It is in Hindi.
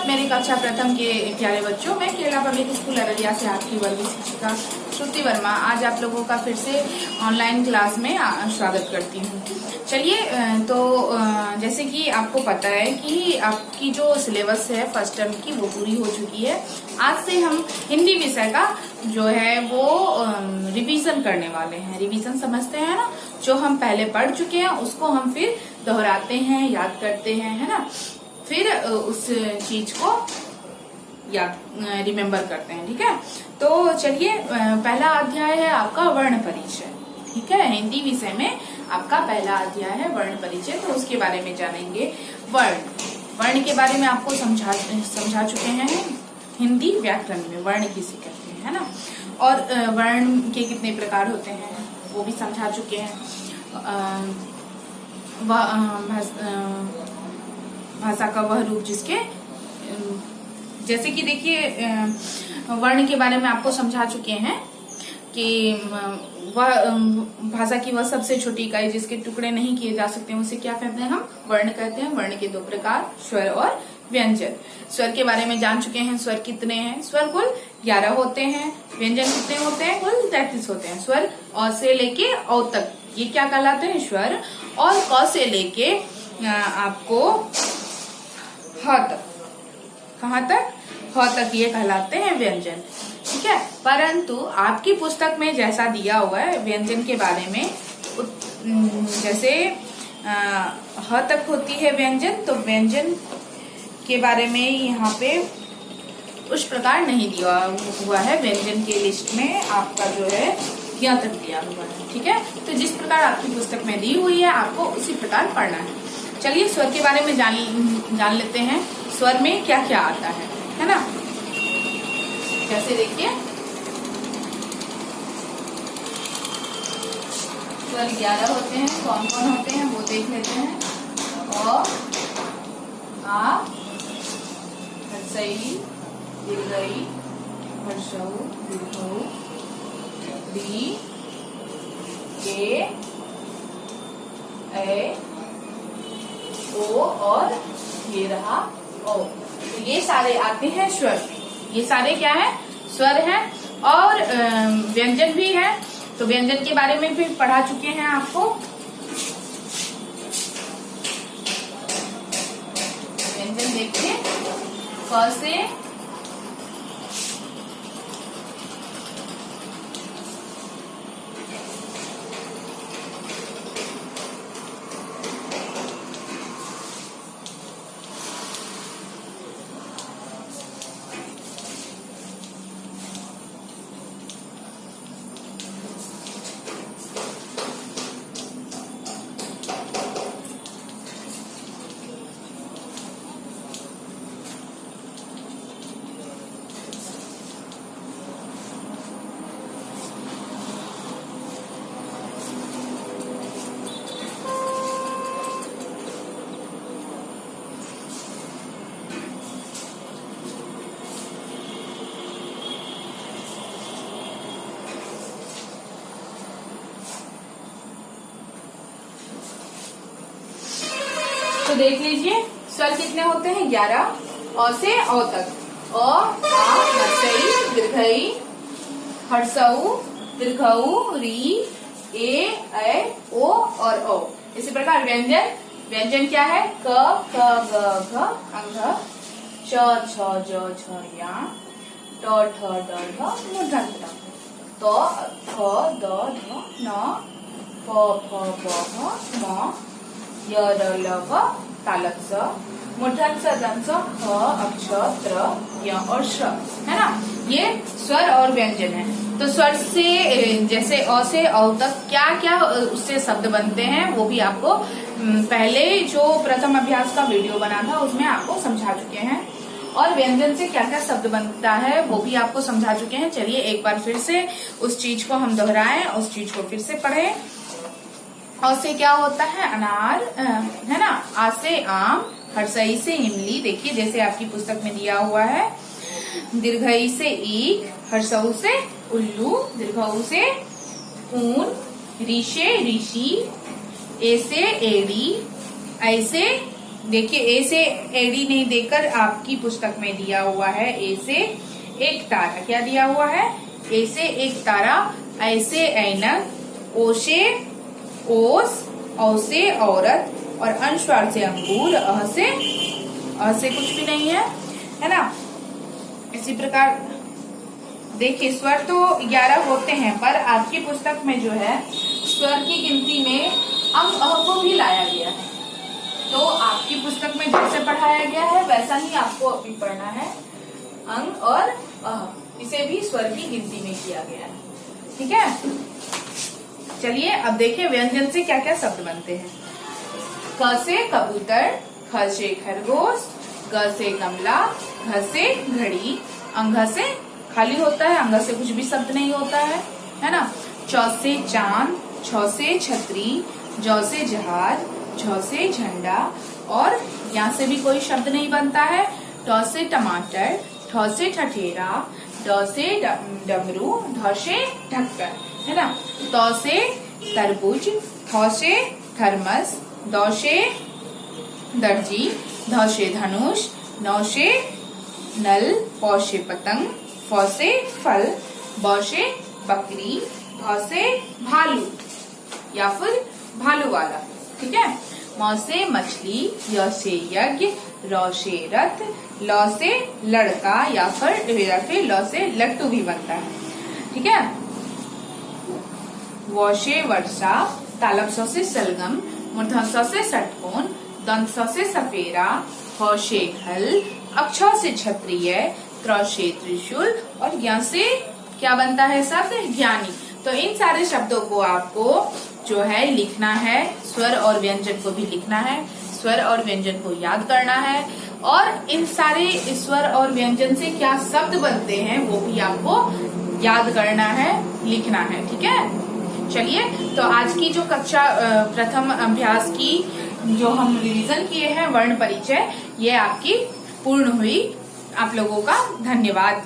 स्वागत मेरे कक्षा प्रथम के प्यारे बच्चों। मैं केरला पब्लिक स्कूल अररिया से आपकी वर्गीय शिक्षिका श्रुति वर्मा आज आप लोगों का फिर से ऑनलाइन क्लास में स्वागत करती हूँ। चलिए, तो जैसे कि आपको पता है कि आपकी जो सिलेबस है फर्स्ट टर्म की वो पूरी हो चुकी है। आज से हम हिंदी विषय का जो है वो रिवीजन करने वाले हैं। रिवीजन समझते हैं ना, जो हम पहले पढ़ चुके हैं उसको हम फिर दोहराते हैं, याद करते हैं, है ना, फिर उस चीज को याद रिमेम्बर करते हैं। ठीक है, तो चलिए, पहला अध्याय है आपका वर्ण परिचय। ठीक है, हिंदी विषय में आपका पहला अध्याय है वर्ण परिचय, तो उसके बारे में जानेंगे। वर्ण के बारे में आपको समझा चुके हैं हिंदी व्याकरण में वर्ण किसे कहते हैं, है ना, और वर्ण के कितने प्रकार होते हैं वो भी समझा चुके हैं। भाषा का वह रूप जिसके, जैसे कि देखिए, वर्ण के बारे में आपको समझा चुके हैं कि वह भाषा की वह सबसे छोटी इकाई जिसके टुकड़े नहीं किए जा सकते उसे क्या कहते हैं, हम वर्ण कहते हैं। वर्ण के दो प्रकार, स्वर और व्यंजन। स्वर के बारे में जान चुके हैं, स्वर कितने हैं। स्वर कुल 11 होते हैं। व्यंजन कितने होते हैं, कुल 33 होते हैं। स्वर अ से लेके औ तक ये क्या कहलाते हैं, स्वर। और क से लेके आपको ह तक, कहाँ तक, ह तक ये कहलाते हैं व्यंजन। ठीक है, परंतु आपकी पुस्तक में जैसा दिया हुआ है व्यंजन के बारे में, जैसे ह तक होती है व्यंजन, तो व्यंजन के बारे में यहाँ पे उस प्रकार नहीं दिया हुआ है। व्यंजन के लिस्ट में आपका जो है यहाँ तक दिया हुआ है। ठीक है, तो जिस प्रकार आपकी पुस्तक में दी हुई है आपको उसी प्रकार पढ़ना है। चलिए, स्वर के बारे में जान लेते हैं। स्वर में क्या क्या आता है ना। जैसे देखिए, स्वर 11 होते हैं। कौन कौन होते हैं वो देख लेते हैं। अ, आ, हर्षई, दीर्घई, हर्षऊ, दीर्घऊ, री, ए, ओ और ये रहा ओ। तो ये सारे आते हैं स्वर। ये सारे क्या है, स्वर हैं। और व्यंजन भी है, तो व्यंजन के बारे में भी पढ़ा चुके हैं आपको। व्यंजन देखिए, क से तो देख लीजिए, स्वर कितने होते हैं, 11। अ से औ तक, अ, आ, हर्षई, दीर्घई, हर्षऊ, दीर्घऊ, री, ए, ओ और ओ। इसी प्रकार व्यंजन क्या है, क, ख, ग, घ, अंग, च, छ, ज, छ, या, ट, ठ, ड, ढ, मूर्धन्य ट, त, थ, द, ध, न, प, फ, ब, भ, म, य, र, ल, व, तालक स, मूर्धन्य स, दंत स, ह, अक्ष, त्र, य और श, है ना। ये स्वर और व्यंजन है। तो स्वर से, जैसे अ से औ तक क्या क्या उससे शब्द बनते हैं वो भी आपको पहले जो प्रथम अभ्यास का वीडियो बना था उसमें आपको समझा चुके हैं। और व्यंजन से क्या क्या शब्द बनता है वो भी आपको समझा चुके हैं। चलिए, एक बार फिर से उस चीज को हम दोहराएं, उस चीज को फिर से पढ़ें। अ से क्या होता है, अनार, है ना। आ से आम, हर्षई से इमली, देखिए जैसे आपकी पुस्तक में दिया हुआ है। दीर्घई से ईख, हर्षऊ से उल्लू, दीर्घऊ से ऊन, ऋषे ऋषि, ए से एड़ी, ऐ से देखिए ए से एडी नहीं देकर आपकी पुस्तक में दिया हुआ है ए से एक तारा। क्या दिया हुआ है? ए से एक तारा, ऐसे ऐनक, ओ से ओस, औ से औरत और अनुस्वार से अंगूर, अ से कुछ भी नहीं है ना। इसी प्रकार देखिए स्वर तो 11 होते हैं, पर आपकी पुस्तक में जो है स्वर की गिनती में अंग अ को भी लाया गया है। तो आपकी पुस्तक में जैसे पढ़ाया गया है वैसा ही आपको अभी पढ़ना है। अंग और अ, इसे भी स्वर की गिनती में किया गया है। ठीक है, चलिए अब देखिए व्यंजन से क्या क्या शब्द बनते हैं। क से कबूतर, ख से खरगोश, ग से गमला, घ से घड़ी, अंग से खाली होता है, अंग से कुछ भी शब्द नहीं होता है ना। च से चांद, छ से छतरी, ज से जहाज, झ से झंडा और यहाँ से भी कोई शब्द नहीं बनता है। ट से टमाटर, ठ से ठठेरा, ड से डमरू, ढ से ढक्कन, है ना। त से तरबूज, थ से थर्मस, द से दर्जी, ध से धनुष, न से नल, प से पतंग, फ से फल, ब से बकरी, भ से भालू या फिर भालू वाला। ठीक है, म से मछली, य से यज्ञ, र से रथ, ल से लड़का या फिर ल से लट्टू भी बनता है। ठीक है, व से वर्षा, तालब स से सलगम, मूर्धन स से षटकोण, दंत स से सफेरा, ह से घल, अक्ष से क्षत्रिय, त्र से त्रिशूल और ज्ञ से क्या बनता है शब्द? ज्ञानी। तो इन सारे शब्दों को आपको जो है लिखना है, स्वर और व्यंजन को भी लिखना है, स्वर और व्यंजन को याद करना है और इन सारे स्वर और व्यंजन से क्या शब्द बनते हैं वो भी आपको याद करना है, लिखना है। ठीक है, चलिए तो आज की जो कक्षा प्रथम अभ्यास की जो हम रिवीजन किए हैं वर्ण परिचय, ये आपकी पूर्ण हुई। आप लोगों का धन्यवाद।